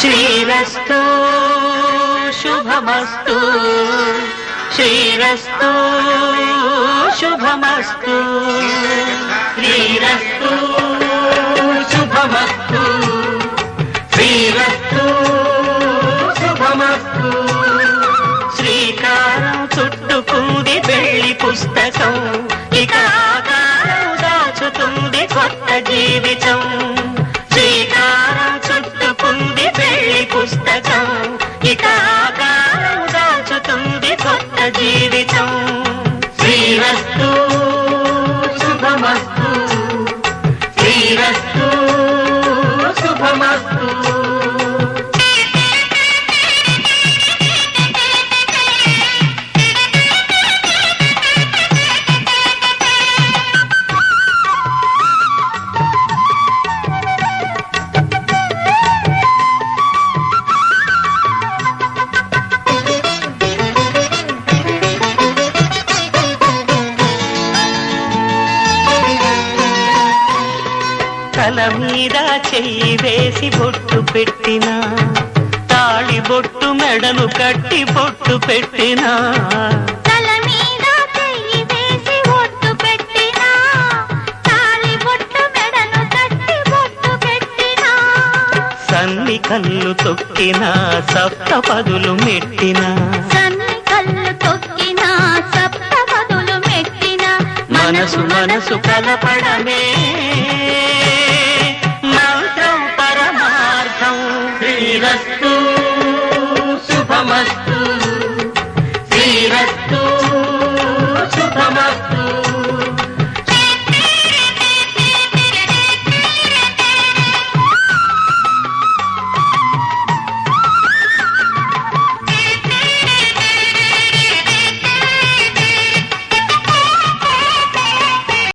శ్రీరస్తు శుభమస్తు శ్రీరస్తు శుభమస్తు శ్రీరస్తు శుభమస్తు శ్రీరస్తు శుభమస్తు శ్రీకారం చుట్టుకుంది పెళ్లి పుస్తకం ఇక ఆకారం దాచుతుంది కొత్త జీవితం శ్రీకారం చుట్టుకుంది పెళ్లి పుస్తకం ఇక ఆకారం దాచుతుంది కొత్త జీవితం శ్రీరస్తు శుభమస్తు శ్రీరస్తు శుభమస్తు తల మీద చెయ్యి వేసి బొట్టు పెట్టినా తాళి బొట్టు మెడను కట్టి బొట్టు పెట్టినా తల మీద చెయ్యి వేసి బొట్టు పెట్టినా తాళి బొట్టు మెడను కట్టి బొట్టు పెట్టినా సన్ని కళ్ళు తొక్కినా సప్తపదులు మెట్టినా సన్ని కళ్ళు తొక్కినా సప్తపదులు మెట్టినా మనసు మనసు కలపడమే మంత్రం పరమార్థం శ్రీరస్తు శుభమస్తు శ్రీరస్తు శుభమస్తు